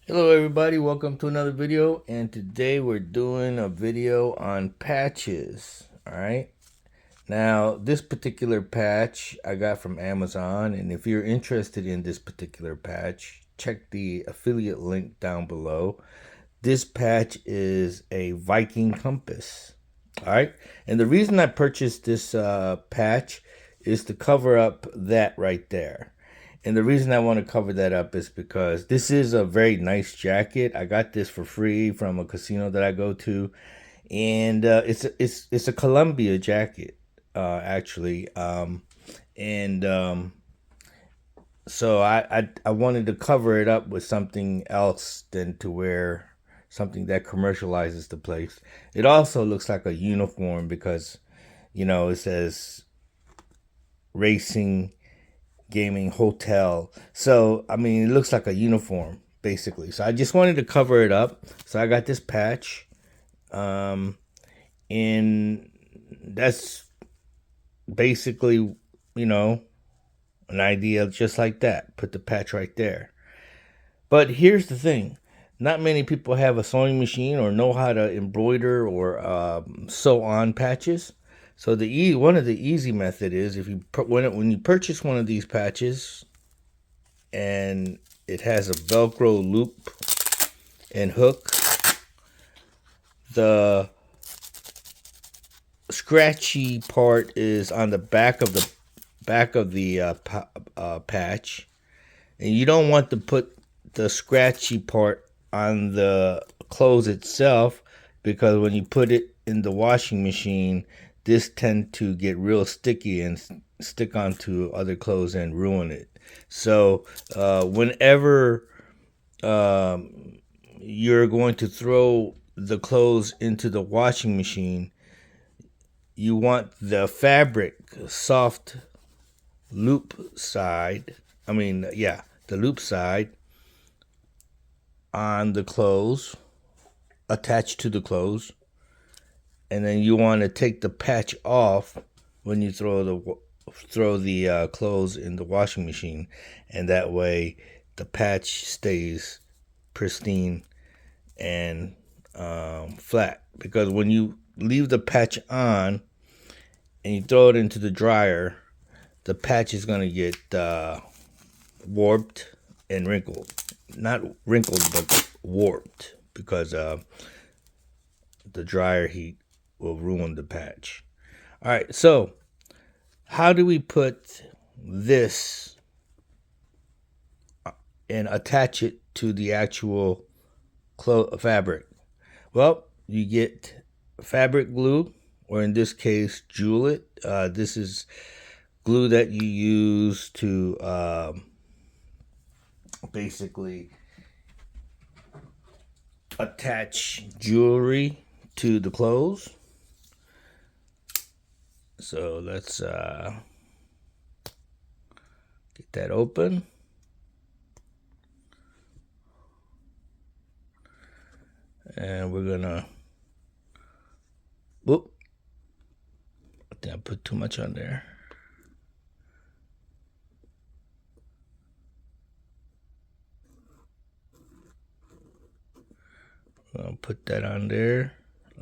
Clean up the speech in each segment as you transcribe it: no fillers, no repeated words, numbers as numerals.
Hello everybody, welcome to another video, and today we're doing a video on patches. Alright, now this particular patch I got from Amazon, and if you're interested in this particular patch, check the affiliate link down below. This patch is a Viking compass. Alright, and the reason I purchased this patch is to cover up that right there. And the reason I want to cover that up is because this is a very nice jacket. I got this for free from a casino that I go to, and it's a Columbia jacket, actually. So I wanted to cover it up with something else than to wear something that commercializes the place. It also looks like a uniform because, it says racing gaming hotel. So I mean, it looks like a uniform basically. So I just wanted to cover it up. So I got this patch, and that's basically, an idea just like that. Put the patch right there. But here's the thing: not many people have a sewing machine or know how to embroider or sew on patches. So one of the easy method is if you when you purchase one of these patches, and it has a velcro loop and hook, the scratchy part is on the back of the patch, and you don't want to put the scratchy part on the clothes itself, because when you put it in the washing machine, this tend to get real sticky and stick onto other clothes and ruin it. So whenever you're going to throw the clothes into the washing machine, you want the fabric soft loop side. The loop side on the clothes, attached to the clothes, and then you want to take the patch off when you throw the clothes in the washing machine, and that way the patch stays pristine and flat. Because when you leave the patch on and you throw it into the dryer, the patch is going to get warped and wrinkled. Not wrinkled, but warped, because the dryer heat will ruin the patch. All right, so how do we put this and attach it to the actual fabric? Well, you get fabric glue, or in this case, Jewel. This is glue that you use to basically attach jewelry to the clothes. So let's get that open. And we're gonna, whoop, I think I put too much on there. I'll put that on there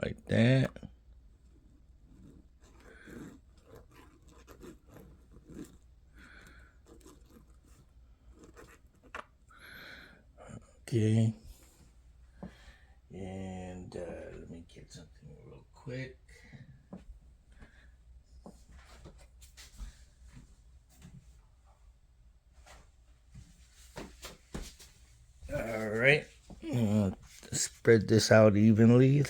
like that. Okay. And let me get something real quick. All right. Spread this out evenly.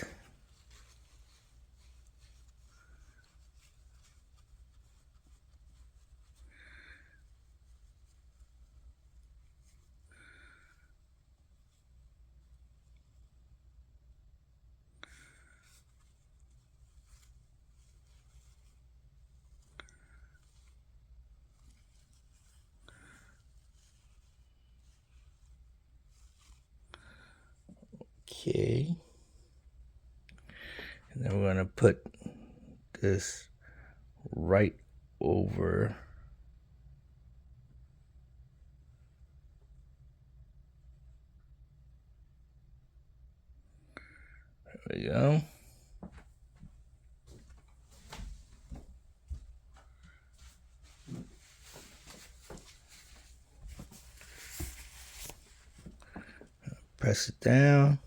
Okay. And then we're going to put this right over There we go. Press it down.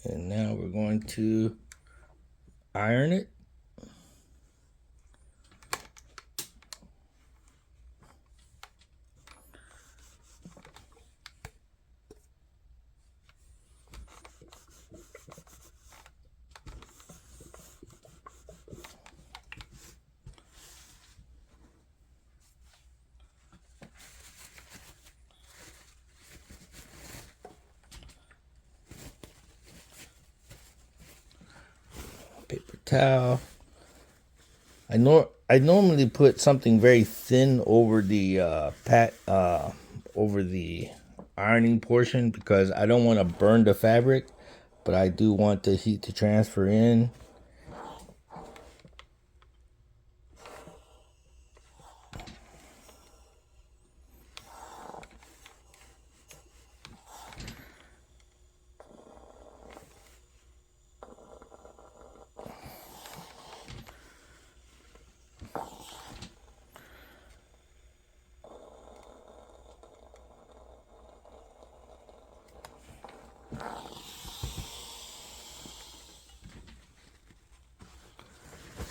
And now we're going to iron it. Paper towel. I normally put something very thin over the over the ironing portion because I don't want to burn the fabric, but I do want the heat to transfer in.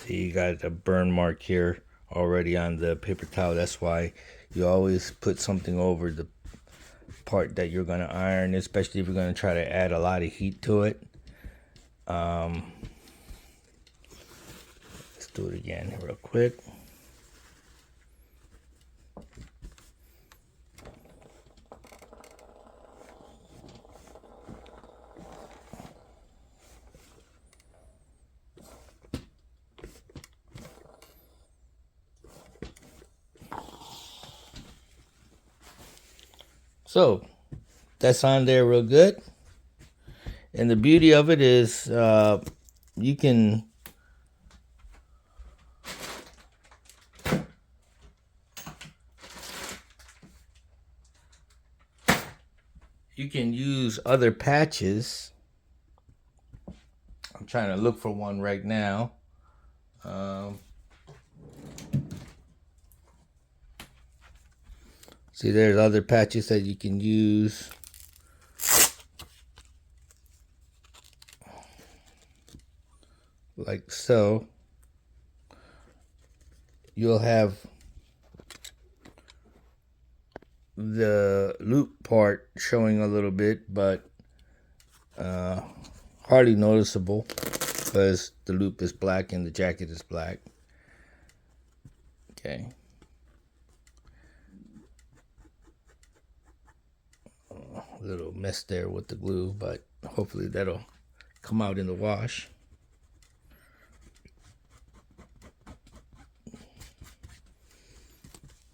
See, you got a burn mark here already on the paper towel. That's why you always put something over the part that you're going to iron, especially if you're going to try to add a lot of heat to it. Let's do it again real quick. So that's on there real good. And the beauty of it is you can use other patches. I'm trying to look for one right now. See, there's other patches that you can use. Like so. You'll have the loop part showing a little bit, but hardly noticeable because the loop is black and the jacket is black. Okay. A little mess there with the glue, but hopefully that'll come out in the wash.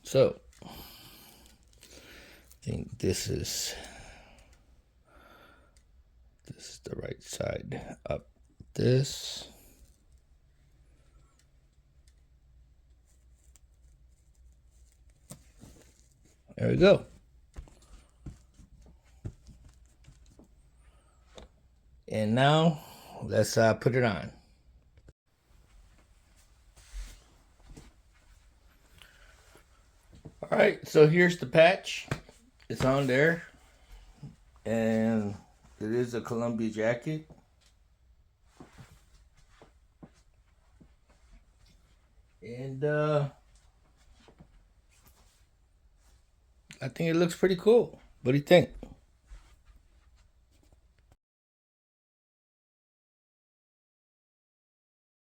So I think this is the right side up. This. There we go. And now let's put it on. All right, so here's the patch. It's on there, and it is a Columbia jacket. And I think it looks pretty cool. What do you think?